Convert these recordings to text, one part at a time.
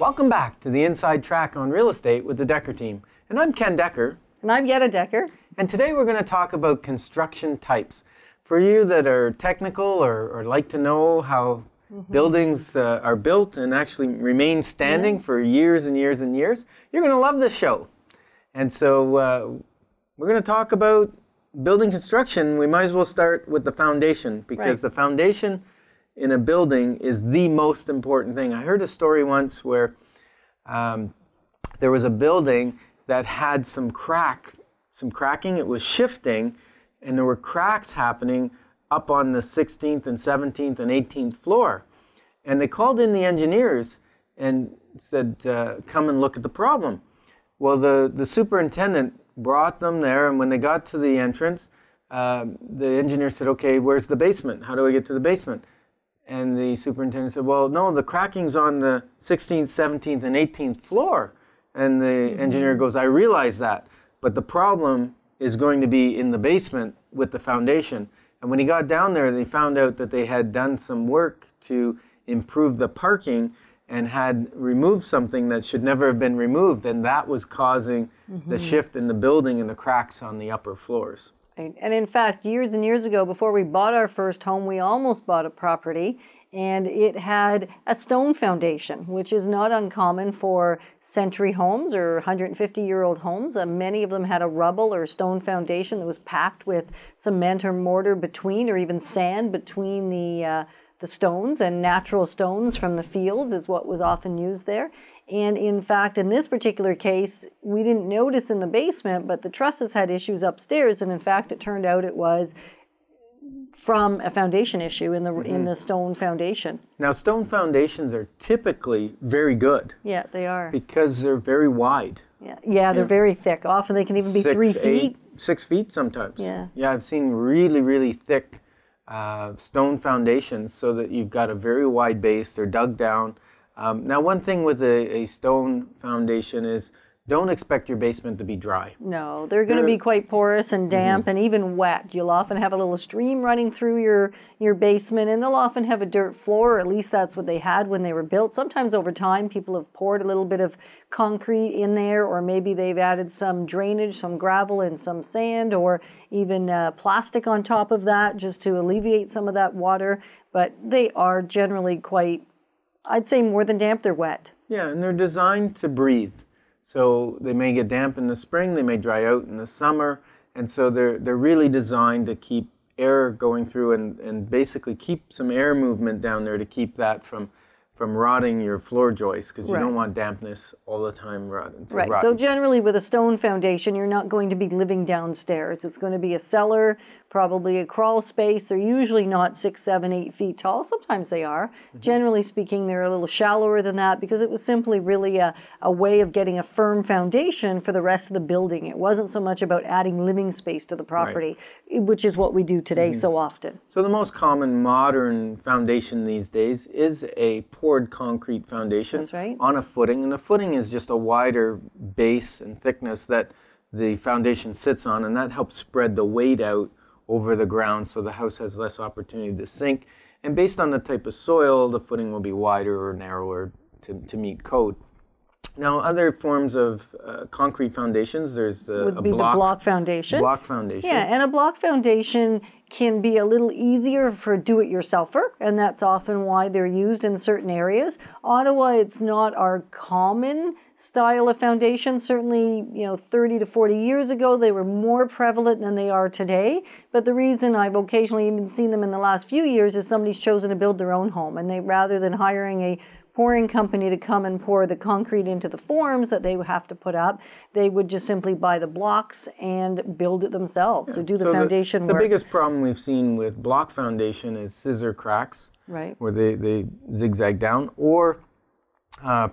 Welcome back to the Inside Track on Real Estate with the Decker team. And I'm Ken Decker. And I'm Yetta Decker. And today we're going to talk about construction types. For you that are technical or like to know how buildings are built and actually remain standing for years and years and years, you're going to love this show. And so we're going to talk about building construction. We might as well start with the foundation because the foundation in a building is the most important thing. I heard a story once where there was a building that had some cracking. It was shifting, and there were cracks happening up on the 16th and 17th and 18th floor. And they called in the engineers and said, come and look at the problem. Well, the superintendent brought them there, and when they got to the entrance, the engineer said, okay, where's the basement? How do I get to the basement? And the superintendent said, well, no, the cracking's on the 16th, 17th, and 18th floor. And the engineer goes, I realize that, but the problem is going to be in the basement with the foundation. And when he got down there, they found out that they had done some work to improve the parking and had removed something that should never have been removed, and that was causing the shift in the building and the cracks on the upper floors. And in fact, years and years ago, before we bought our first home, we almost bought a property, and it had a stone foundation, which is not uncommon for century homes or 150-year-old homes. Many of them had a rubble or stone foundation that was packed with cement or mortar between, or even sand between the stones, and natural stones from the fields is what was often used there. And in fact, in this particular case, we didn't notice in the basement, but the trusses had issues upstairs, and in fact, it turned out it was from a foundation issue in the stone foundation. Now, stone foundations are typically very good. Yeah, they are. Because they're very wide. Yeah, they're very thick. Often they can even be 3 feet. 6 feet sometimes. Yeah. Yeah, I've seen really, really thick stone foundations so that you've got a very wide base. They're dug down. Now, one thing with a stone foundation is don't expect your basement to be dry. No, they're going to be quite porous and damp and even wet. You'll often have a little stream running through your basement, and they'll often have a dirt floor, or at least that's what they had when they were built. Sometimes over time, people have poured a little bit of concrete in there, or maybe they've added some drainage, some gravel and some sand, or even plastic on top of that just to alleviate some of that water. But they are generally quite, I'd say more than damp, they're wet. Yeah, and they're designed to breathe. So they may get damp in the spring, they may dry out in the summer, and so they're really designed to keep air going through and basically keep some air movement down there to keep that from rotting your floor joists, because you don't want dampness all the time rotting. Right, so generally with a stone foundation, you're not going to be living downstairs. It's going to be a cellar, probably a crawl space. They're usually not 6, 7, 8 feet tall. Sometimes they are. Generally speaking, they're a little shallower than that because it was simply really a way of getting a firm foundation for the rest of the building. It wasn't so much about adding living space to the property, which is what we do today so often. So the most common modern foundation these days is a poured concrete foundation. That's right. On a footing, and the footing is just a wider base and thickness that the foundation sits on, and that helps spread the weight out over the ground so the house has less opportunity to sink. And based on the type of soil, the footing will be wider or narrower to meet code. Now, other forms of concrete foundations, there's a block foundation. Block foundation. Yeah, and a block foundation can be a little easier for a do-it-yourselfer, and that's often why they're used in certain areas. Ottawa, it's not our common style of foundation. Certainly, 30 to 40 years ago, they were more prevalent than they are today. But the reason I've occasionally even seen them in the last few years is somebody's chosen to build their own home, and they, rather than hiring a pouring company to come and pour the concrete into the forms that they would have to put up, they would just simply buy the blocks and build it themselves. So do the foundation work. The biggest problem we've seen with block foundation is scissor cracks, where they zigzag down, or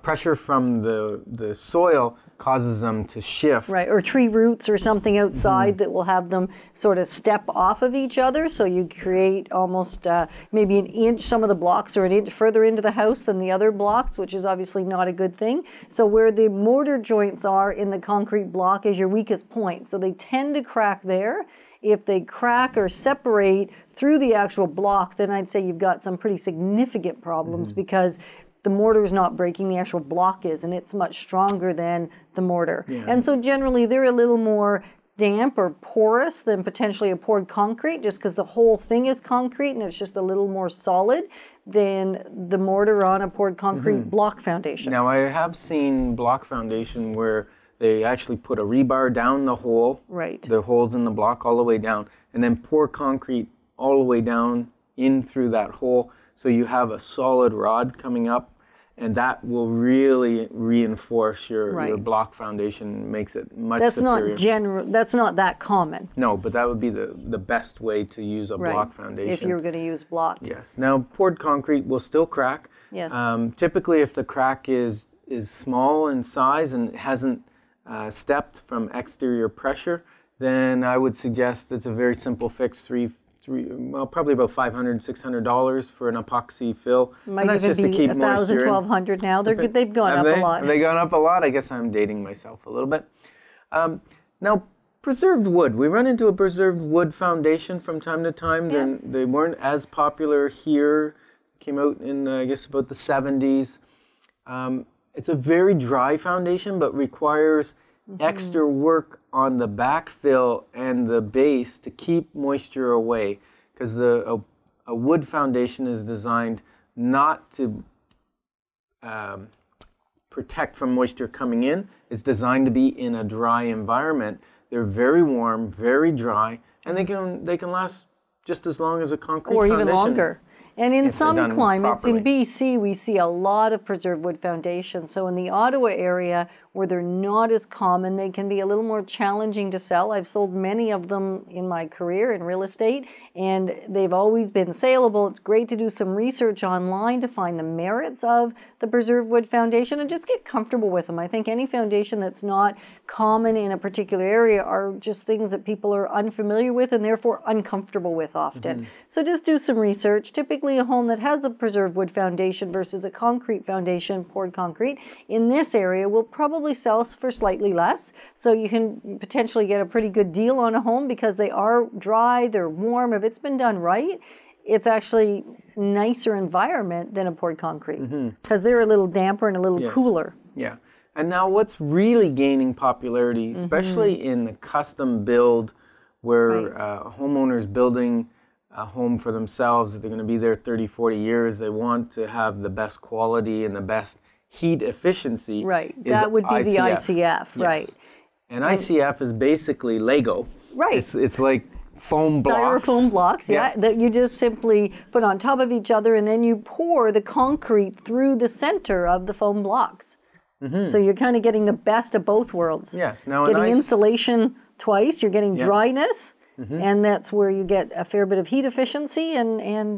pressure from the soil causes them to shift. Right, or tree roots or something outside that will have them sort of step off of each other, so you create almost maybe an inch, some of the blocks are an inch further into the house than the other blocks, which is obviously not a good thing. So where the mortar joints are in the concrete block is your weakest point, so they tend to crack there. If they crack or separate through the actual block, then I'd say you've got some pretty significant problems because the mortar is not breaking, the actual block is, and it's much stronger than the mortar. Yeah. And so generally they're a little more damp or porous than potentially a poured concrete, just because the whole thing is concrete and it's just a little more solid than the mortar on a poured concrete block foundation. Now, I have seen block foundation where they actually put a rebar down the hole, Right. the holes in the block all the way down, and then pour concrete all the way down in through that hole, so you have a solid rod coming up, and that will really reinforce your Right. block foundation, makes it much That's superior. that's not that common. No, but that would be the best way to use a block foundation. If you're going to use block. Yes. Now, poured concrete will still crack. Yes. Typically, if the crack is small in size and hasn't stepped from exterior pressure, then I would suggest it's a very simple fix. Probably about $500, $600 for an epoxy fill. Might and that's even just to be keep 1,000, moisture in. 1,200 now. They've gone Have up they? a lot. Have they gone up a lot? I guess I'm dating myself a little bit. Now, preserved wood. We run into a preserved wood foundation from time to time. Yeah. They weren't as popular here. Came out in, I guess, about the 70s. It's a very dry foundation, but requires extra work on the backfill and the base to keep moisture away, because a wood foundation is designed not to protect from moisture coming in. It's designed to be in a dry environment. They're very warm, very dry, and they can last just as long as a concrete Or foundation. even longer. And in if they're some done climates, properly. in BC, we see a lot of preserved wood foundations. So in the Ottawa area, where they're not as common, they can be a little more challenging to sell. I've sold many of them in my career in real estate, and they've always been saleable. It's great to do some research online to find the merits of the preserved wood foundation and just get comfortable with them. I think any foundation that's not common in a particular area are just things that people are unfamiliar with and therefore uncomfortable with often. So just do some research. Typically a home that has a preserved wood foundation versus a concrete foundation, poured concrete, in this area will probably sell for slightly less. So you can potentially get a pretty good deal on a home because they are dry, they're warm. If it's been done right, it's actually nicer environment than a poured concrete because they're a little damper and a little cooler. Yeah. And now what's really gaining popularity, especially in the custom build where a homeowner's building a home for themselves, they're going to be there 30, 40 years, they want to have the best quality and the best heat efficiency. Right. Is That would be the ICF, Yes. right. And ICF is basically Lego. Right. It's like foam blocks. Styrofoam blocks, that you just simply put on top of each other, and then you pour the concrete through the center of the foam blocks. So you're kind of getting the best of both worlds. Yes. Now, Getting insulation twice, you're getting dryness, and that's where you get a fair bit of heat efficiency and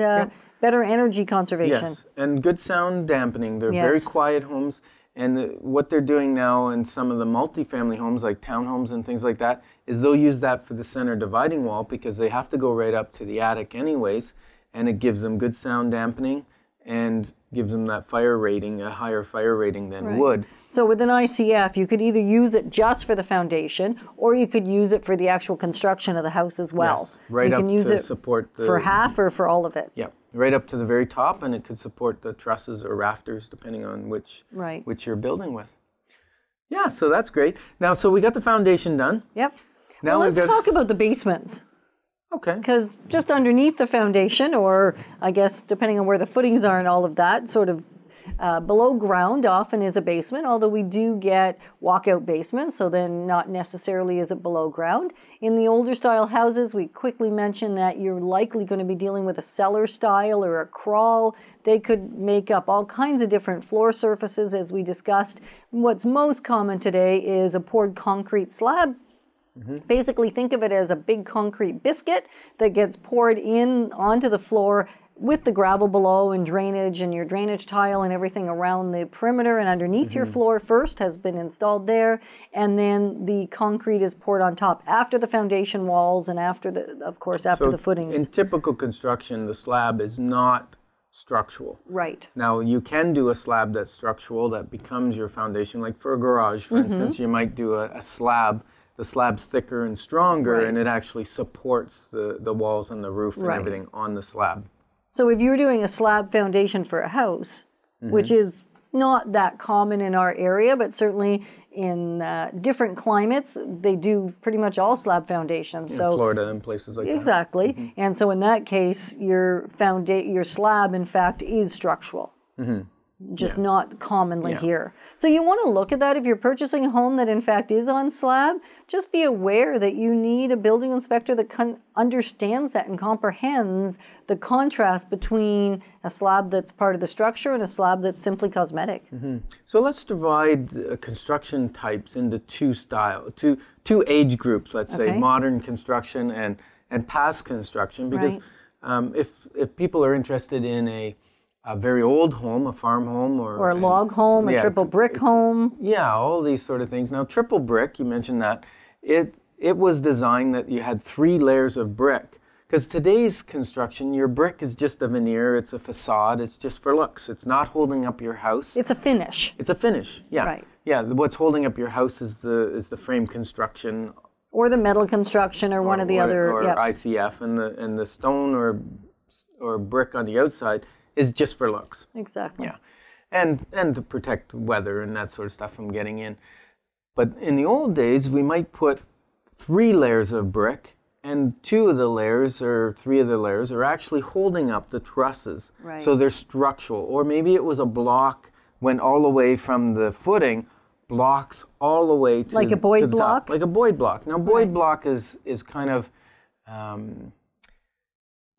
better energy conservation. Yes, and good sound dampening. They're very quiet homes. And what they're doing now in some of the multifamily homes, like townhomes and things like that, is they'll use that for the center dividing wall because they have to go right up to the attic anyways, and it gives them good sound dampening and gives them that fire rating, a higher fire rating than wood. So with an ICF, you could either use it just for the foundation, or you could use it for the actual construction of the house as well. Yes, right you up can use to it support the... for half or for all of it. Yeah, right up to the very top, and it could support the trusses or rafters, depending on which you're building with. Yeah, so that's great. Now, so we got the foundation done. Yep. Now well, we've let's got... talk about the basements. Okay. Because just underneath the foundation, or I guess depending on where the footings are and all of that, sort of below ground often is a basement, although we do get walkout basements, so then not necessarily is it below ground. In the older style houses, we quickly mentioned that you're likely going to be dealing with a cellar style or a crawl. They could make up all kinds of different floor surfaces, as we discussed. What's most common today is a poured concrete slab. Basically, think of it as a big concrete biscuit that gets poured in onto the floor with the gravel below and drainage and your drainage tile and everything around the perimeter and underneath your floor first has been installed there, and then the concrete is poured on top after the foundation walls and after the, of course, after the footings. In typical construction, the slab is not structural. Right. Now, you can do a slab that's structural that becomes your foundation, like for a garage, for instance, you might do a slab. The slab's thicker and stronger, and it actually supports the walls and the roof and everything on the slab. So if you're doing a slab foundation for a house, which is not that common in our area, but certainly in different climates, they do pretty much all slab foundations. In So Florida and places like that. exactly, and so in that case, your slab, in fact, is structural. Just not commonly here. So you want to look at that if you're purchasing a home that in fact is on slab. Just be aware that you need a building inspector that understands that and comprehends the contrast between a slab that's part of the structure and a slab that's simply cosmetic. So let's divide construction types into two age groups. Let's say modern construction and past construction, because if people are interested in a very old home, a farm home, or a log home, a triple brick home. Yeah, all these sort of things. Now, triple brick, you mentioned that, it was designed that you had 3 layers of brick. Because today's construction, your brick is just a veneer, it's a facade, it's just for looks. It's not holding up your house. It's a finish. It's a finish, yeah. Right. Yeah, what's holding up your house is the frame construction. Or the metal construction, or one of the other. Or ICF, and the stone or brick on the outside is just for looks. Exactly. Yeah, and to protect weather and that sort of stuff from getting in. But in the old days, we might put 3 layers of brick, and 2 of the layers or 3 of the layers are actually holding up the trusses. Right. So they're structural. Or maybe it was a block, went all the way from the footing, blocks all the way to like a Boyd to the block? top. Like a Boyd block. Now, Boyd block is kind of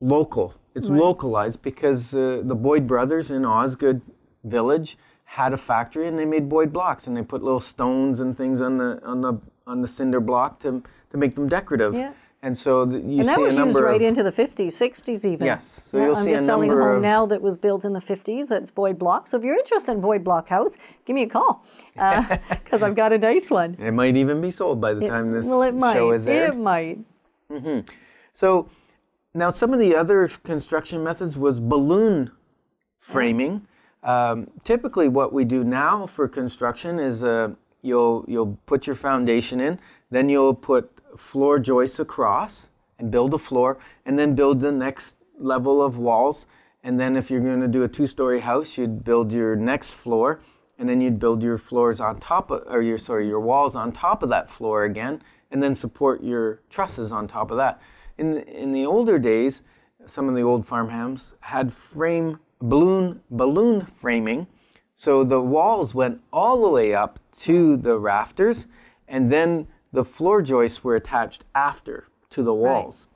local. It's localized because the Boyd brothers in Osgood Village had a factory, and they made Boyd blocks, and they put little stones and things on the cinder block to make them decorative. Yeah. And so you And that see was a number used right of, into the 50s, 60s even. Yes. So you'll I'm see just a selling a number home of now that was built in the 50s. That's Boyd block. So if you're interested in Boyd block house, give me a call, because I've got a nice one. It might even be sold by the time this show is aired. It might. So now some of the other construction methods was balloon framing. Typically what we do now for construction is you'll put your foundation in, then you'll put floor joists across and build a floor, and then build the next level of walls. And then if you're going to do a 2-story house, you'd build your next floor, and then you'd build your floors on top of, your walls on top of that floor again, and then support your trusses on top of that. In the older days, some of the old farmhomes had balloon framing, so the walls went all the way up to the rafters, and then the floor joists were attached after to the walls.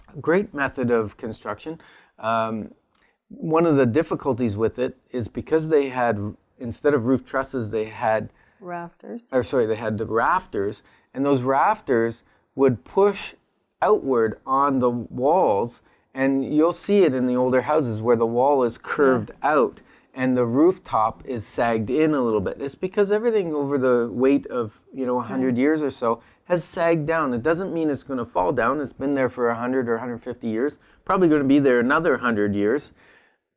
Right. Great method of construction. One of the difficulties with it is because they had, instead of roof trusses, they had rafters. They had the rafters, and those rafters would push outward on the walls, and you'll see it in the older houses where the wall is curved out and the rooftop is sagged in a little bit. It's because everything over the weight of 100 years or so has sagged down. It doesn't mean it's going to fall down. It's been there for 100 or 150 years. Probably going to be there another 100 years.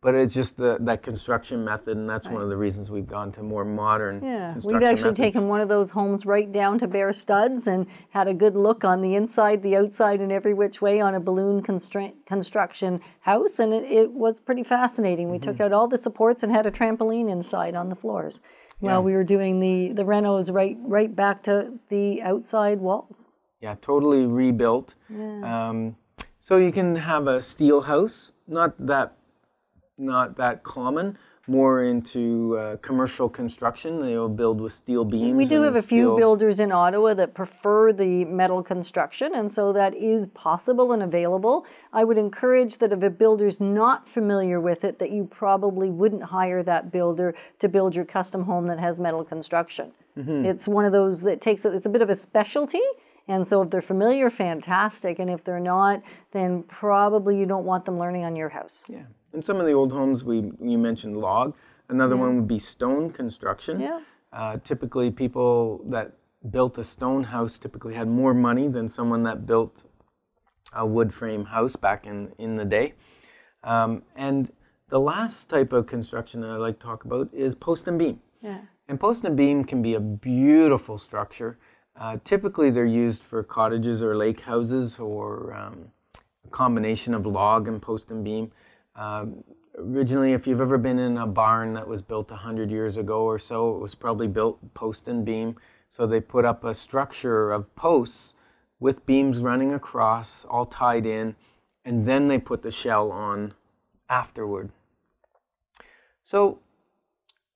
But it's just that construction method, and that's one of the reasons we've gone to more modern construction we've actually methods. taken one of those homes right down to bare studs and had a good look on the inside, the outside, and every which way on a balloon construction house, and it was pretty fascinating. We took out all the supports and had a trampoline inside on the floors while we were doing the renos right back to the outside walls. Yeah, totally rebuilt. Yeah. So you can have a steel house, not that common, more into commercial construction. They'll build with steel beams. We do have a few builders in Ottawa that prefer the metal construction, and so that is possible and available. I would encourage that if a builder's not familiar with it, that you probably wouldn't hire that builder to build your custom home that has metal construction. It's one of those that it's a bit of a specialty. And so if they're familiar, fantastic. And if they're not, then probably you don't want them learning on your house. Yeah. In some of the old homes, you mentioned log. Another one would be stone construction. Yeah. Typically, people that built a stone house typically had more money than someone that built a wood frame house back in the day. And the last type of construction that I like to talk about is post and beam. Yeah. And post and beam can be a beautiful structure. Typically, they're used for cottages or lake houses, or a combination of log and post and beam. originally, if you've ever been in a barn that was built 100 years ago or so, it was probably built post and beam. So they put up a structure of posts with beams running across, all tied in, and then they put the shell on afterward. So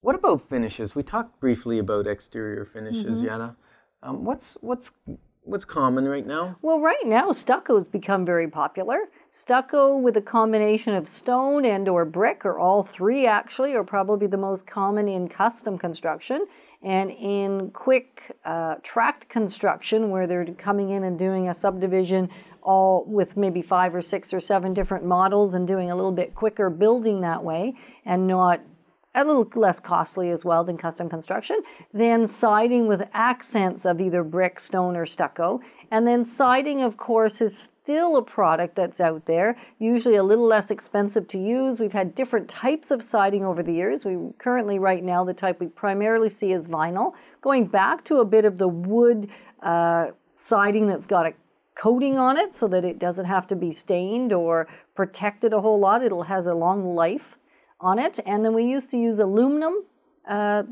what about finishes? We talked briefly about exterior finishes, Yetta. What's common right now? Well, right now, stucco's become very popular. Stucco with a combination of stone and or brick, or all three actually, are probably the most common in custom construction. And in quick tract construction, where they're coming in and doing a subdivision all with maybe 5 or 6 or 7 different models and doing a little bit quicker building that way, and not a little less costly as well than custom construction, then siding with accents of either brick, stone, or stucco. And then siding, of course, is still a product that's out there, usually a little less expensive to use. We've had different types of siding over the years. We currently, right now, the type we primarily see is vinyl, going back to a bit of the wood siding that's got a coating on it so that it doesn't have to be stained or protected a whole lot. It has a long life on it. And then we used to use aluminum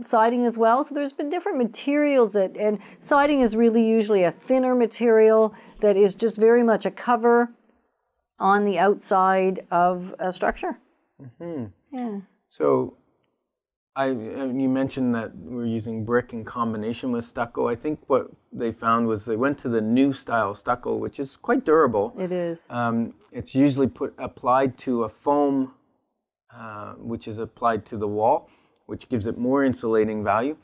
siding as well. So there's been different materials and siding is really usually a thinner material that is just very much a cover on the outside of a structure. Yeah. So you mentioned that we're using brick in combination with stucco. I think what they found was they went to the new style stucco, which is quite durable. It is. It's usually applied to a foam which is applied to the wall, which gives it more insulating value.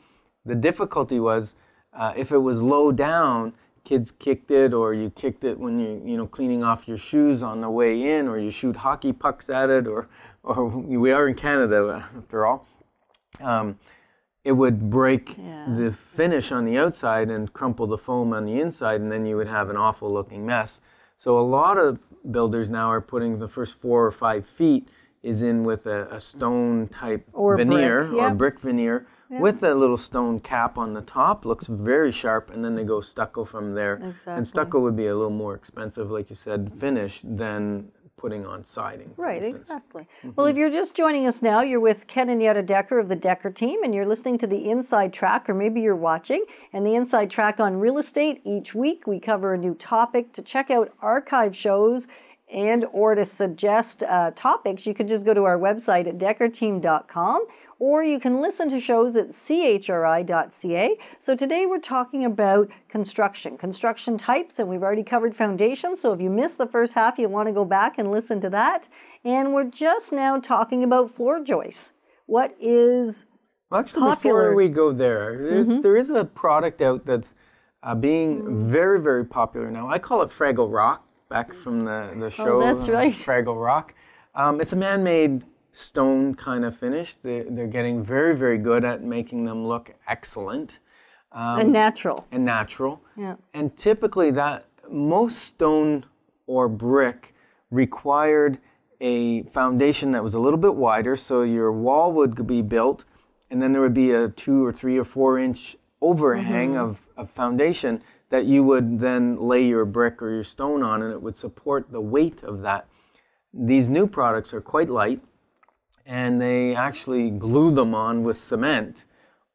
The difficulty was if it was low down, kids kicked it, or you kicked it when you cleaning off your shoes on the way in, or you shoot hockey pucks at it, or we are in Canada after all. It would break the finish on the outside and crumple the foam on the inside, and then you would have an awful looking mess. So a lot of builders now are putting the first 4 or 5 feet is in with a stone type veneer or brick veneer with a little stone cap on the top. Looks very sharp, and then they go stucco from there. Exactly. And stucco would be a little more expensive, like you said, finish than putting on siding. Right, exactly. Well, if you're just joining us now, you're with Ken and Yetta Decker of the Decker team, and you're listening to the Inside Track, or maybe you're watching, and the Inside Track on real estate. Each week we cover a new topic. To check out archive shows and or to suggest topics, you can just go to our website at deckerteam.com, or you can listen to shows at chri.ca. So today we're talking about construction types, and we've already covered foundations. So if you missed the first half, you want to go back and listen to that. And we're just now talking about floor joists. What is popular? Before we go there, there is a product out that's being very, very popular now. I call it Fraggle Rock, back from the show. Oh, that's right. Fraggle Rock. It's a man-made stone kind of finish. They're getting very, very good at making them look excellent. And natural. Yeah. And typically most stone or brick required a foundation that was a little bit wider, so your wall would be built, and then there would be a 2 or 3 or 4 inch overhang of foundation that you would then lay your brick or your stone on, and it would support the weight of that. These new products are quite light, and they actually glue them on with cement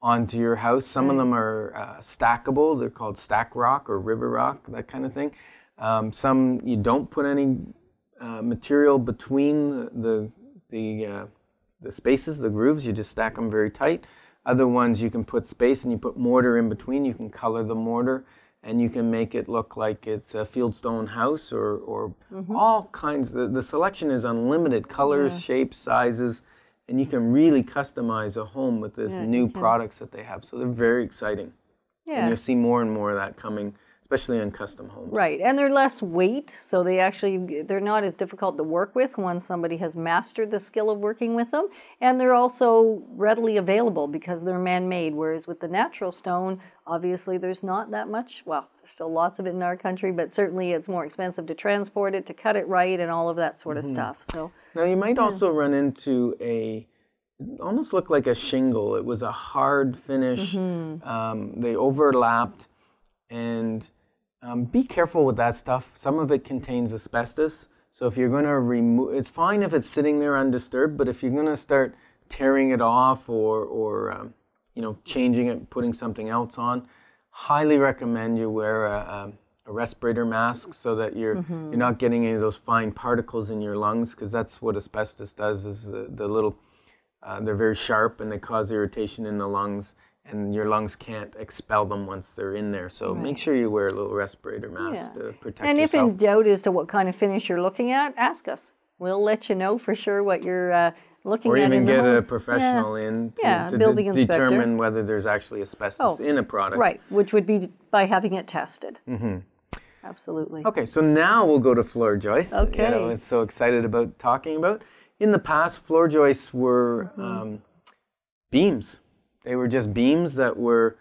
onto your house. Some of them are stackable. They're called stack rock or river rock, that kind of thing. Some you don't put any material between the spaces, the grooves. You just stack them very tight. Other ones you can put space and you put mortar in between. You can color the mortar, and you can make it look like it's a fieldstone house or all kinds. The selection is unlimited, colors, shapes, sizes, and you can really customize a home with this new products that they have. So they're very exciting. Yeah. And you'll see more and more of that coming, especially in custom homes. Right, and they're less weight, so they're not as difficult to work with once somebody has mastered the skill of working with them. And they're also readily available because they're man-made, whereas with the natural stone, obviously there's not that much. Well, there's still lots of it in our country, but certainly it's more expensive to transport it, to cut it right, and all of that sort of stuff. So now you might also run into almost looked like a shingle. It was a hard finish. They overlapped, and be careful with that stuff. Some of it contains asbestos, So if you're going to remove, it's fine if it's sitting there undisturbed, but if you're going to start tearing it off or changing it, putting something else on, highly recommend you wear a respirator mask so that you're not getting any of those fine particles in your lungs, because that's what asbestos does. Is the little they're very sharp and they cause irritation in the lungs, and your lungs can't expel them once they're in there. So make sure you wear a little respirator mask to protect and yourself. if in doubt as to what kind of finish you're looking at, ask us. We'll let you know for sure what you're looking or at. even in the get a house. professional in to building inspector. determine whether there's actually asbestos in a product. Right, which would be by having it tested. Absolutely. Okay, so now we'll go to floor joists. Okay. You know, it's so excited about talking about. In the past, floor joists were beams. They were just beams that were,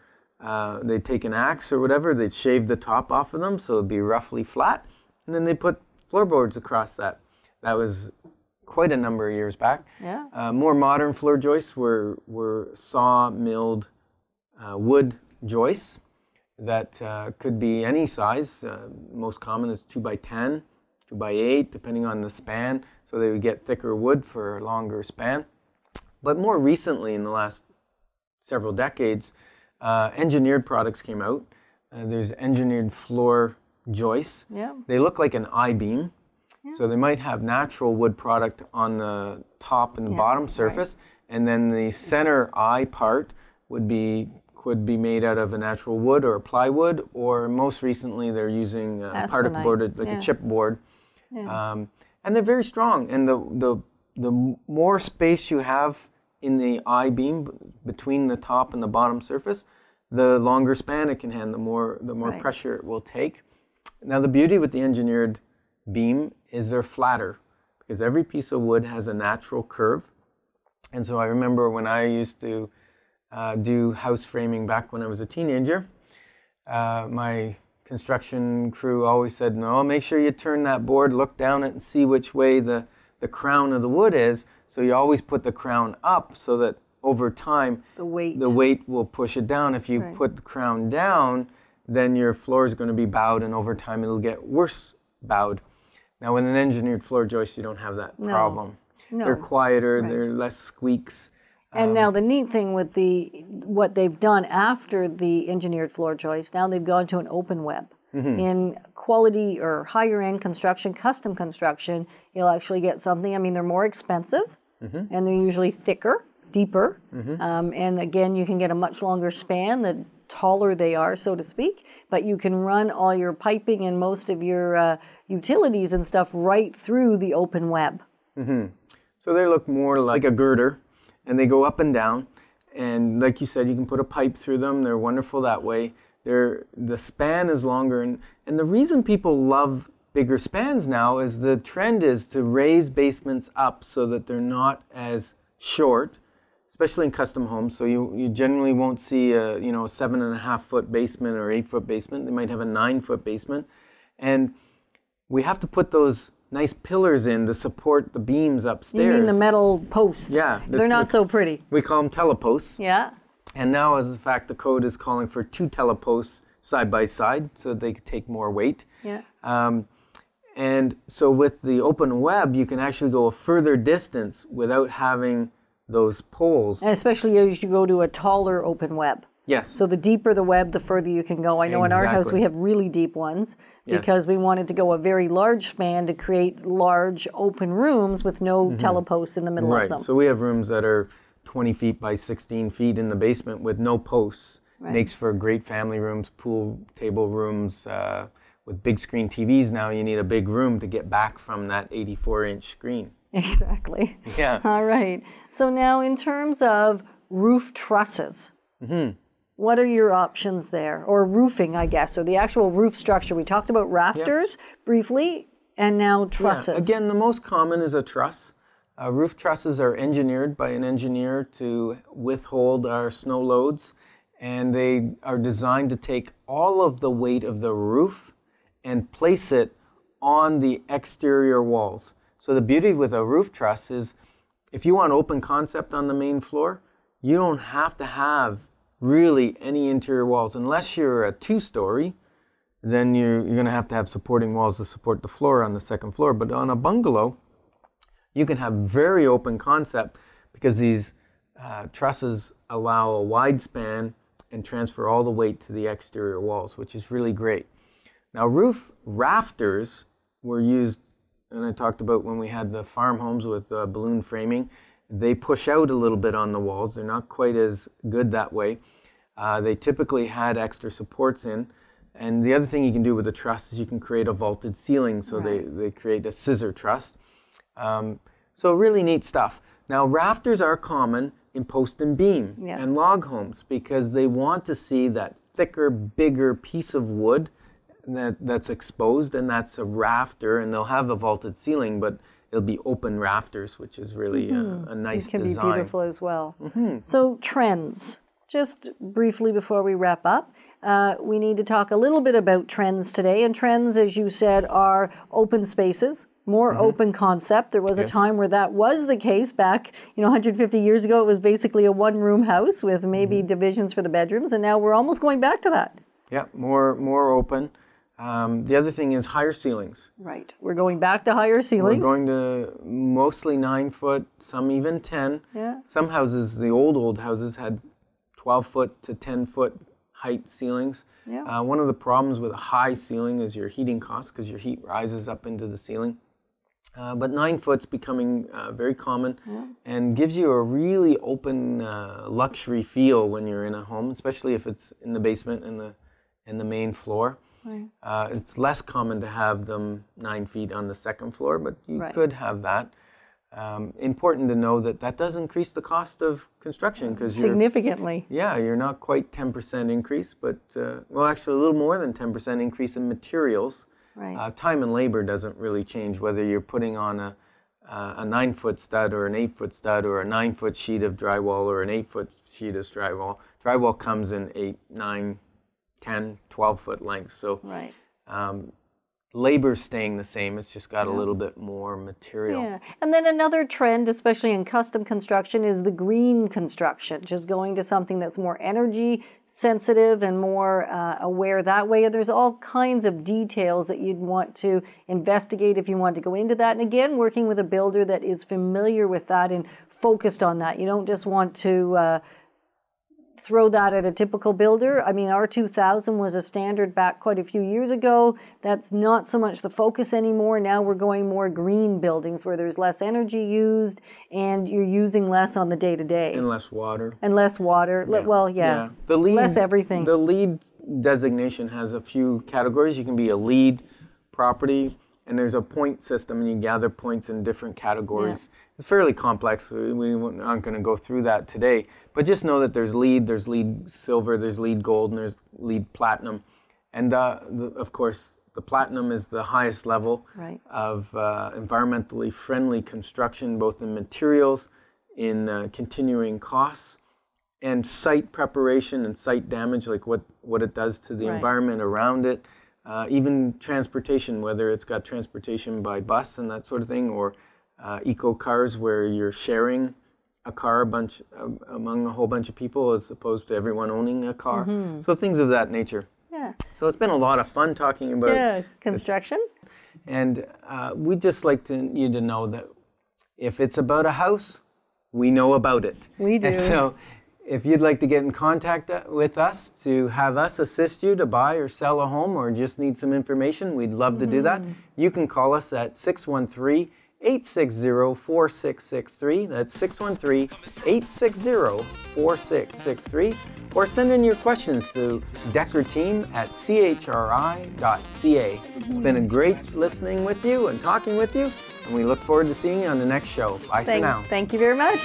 they'd take an axe or whatever, they'd shave the top off of them so it'd be roughly flat, and then they put floorboards across that. That was quite a number of years back. Yeah. More modern floor joists were saw-milled wood joists that could be any size. Most common is 2x10, 2x8, depending on the span. So they would get thicker wood for a longer span. But more recently, in the last several decades, engineered products came out. There's engineered floor joists. Yeah. They look like an I-beam. So they might have natural wood product on the top and the bottom surface, and then the center eye part could be made out of a natural wood or a plywood, or most recently they're using particle boarded, like a chipboard. Yeah. And they're very strong. And the more space you have in the I-beam between the top and the bottom surface, the longer span it can handle, the more pressure it will take. Now the beauty with the engineered beam is they're flatter, because every piece of wood has a natural curve. And so I remember when I used to do house framing back when I was a teenager, my construction crew always said, no, make sure you turn that board, look down it and see which way the crown of the wood is. So you always put the crown up so that over time the weight will push it down. If you put the crown down, then your floor is going to be bowed, and over time it'll get worse bowed. Now with an engineered floor joist, you don't have that problem. No. They're quieter, they're less squeaks. And now the neat thing with what they've done after the engineered floor joist, now they've gone to an open web. In quality or higher end construction, custom construction, you'll actually get something. I mean, they're more expensive, and they're usually thicker, deeper. And again, you can get a much longer span the taller they are, so to speak. But you can run all your piping and most of your utilities and stuff right through the open web. So they look more like a girder, and they go up and down. And like you said, you can put a pipe through them. They're wonderful that way. The span is longer. And the reason people love bigger spans now is the trend is to raise basements up so that they're not as short, especially in custom homes. So you generally won't see a 7.5 foot basement or 8 foot basement. They might have a 9 foot basement. And we have to put those nice pillars in to support the beams upstairs. You mean the metal posts? Yeah. They're not so pretty. We call them teleposts. Yeah. And now, as a fact, the code is calling for 2 teleposts side by side so that they could take more weight. Yeah. And so with the open web, you can actually go a further distance without having those poles. And especially as you go to a taller open web. Yes. So the deeper the web, the further you can go. I know in our house we have really deep ones because we wanted to go a very large span to create large open rooms with no teleposts in the middle of them. Right. So we have rooms that are 20 feet by 16 feet in the basement with no posts. Makes for great family rooms, pool table rooms. With big screen TVs now, you need a big room to get back from that 84-inch screen. Exactly. Yeah. All right. So now in terms of roof trusses, what are your options there? Or roofing, I guess, or the actual roof structure. We talked about rafters briefly, and now trusses. Yeah. Again, the most common is a truss. Roof trusses are engineered by an engineer to withhold our snow loads, and they are designed to take all of the weight of the roof and place it on the exterior walls. So the beauty with a roof truss is if you want open concept on the main floor, you don't have to have really any interior walls. Unless you're a 2-story, then you're going to have supporting walls to support the floor on the second floor. But on a bungalow, you can have very open concept because these trusses allow a wide span and transfer all the weight to the exterior walls, which is really great. Now, roof rafters were used, and I talked about when we had the farm homes with balloon framing. They push out a little bit on the walls. They're not quite as good that way. They typically had extra supports in. And the other thing you can do with a truss is you can create a vaulted ceiling. So they create a scissor truss. So really neat stuff. Now, rafters are common in post and beam and log homes because they want to see that thicker, bigger piece of wood that's exposed, and that's a rafter, and they'll have a vaulted ceiling, but it'll be open rafters, which is really a nice design. It can be beautiful as well. So trends, just briefly before we wrap up, we need to talk a little bit about trends today, and trends, as you said, are open spaces, more open concept. There was a time where that was the case back, 150 years ago. It was basically a one-room house with maybe divisions for the bedrooms, and now we're almost going back to that. Yeah, more open. The other thing is higher ceilings. Right. We're going back to higher ceilings. We're going to mostly 9 foot, some even 10. Yeah. Some houses, the old houses, had 12 foot to 10 foot height ceilings. Yeah. One of the problems with a high ceiling is your heating costs because your heat rises up into the ceiling. But 9 foot's becoming very common and gives you a really open luxury feel when you're in a home, especially if it's in the basement and the main floor. Right. It's less common to have them 9 feet on the second floor, but you could have that. Important to know that does increase the cost of construction because significantly. You're not quite 10% increase, but actually a little more than 10% increase in materials. Right. Time and labor doesn't really change whether you're putting on a 9 foot stud or an 8 foot stud or a 9 foot sheet of drywall or an 8 foot sheet of drywall. Drywall comes in 8, 9, 10, 12 foot lengths. So labor's staying the same. It's just got a little bit more material. Yeah. And then another trend, especially in custom construction, is the green construction, just going to something that's more energy sensitive and more aware that way. And there's all kinds of details that you'd want to investigate if you want to go into that. And again, working with a builder that is familiar with that and focused on that. You don't just want to throw that at a typical builder. I mean, R2000 was a standard back quite a few years ago. That's not so much the focus anymore. Now we're going more green buildings where there's less energy used and you're using less on the day-to-day. And less water. And less water. Yeah. Well, yeah. The LEED, less everything. The LEED designation has a few categories. You can be a LEED property, and there's a point system, and you gather points in different categories. Yeah. It's fairly complex. We aren't going to go through that today. But just know that there's LEED silver, there's LEED gold, and there's LEED platinum. And of course, the platinum is the highest level of environmentally friendly construction, both in materials, in continuing costs, and site preparation and site damage, like what it does to the environment around it. Even transportation, whether it's got transportation by bus and that sort of thing, or eco cars where you're sharing a car among a whole bunch of people as opposed to everyone owning a car. So things of that nature. Yeah. So it's been a lot of fun talking about construction. And we'd just like you to know that if it's about a house, we know about it. We do. And so if you'd like to get in contact with us to have us assist you to buy or sell a home or just need some information, we'd love to do that. You can call us at 613-860-4663. That's 613-860-4663. Or send in your questions to deckerteam@chri.ca. It's been a great listening with you and talking with you, and we look forward to seeing you on the next show. Bye for now. Thank you very much.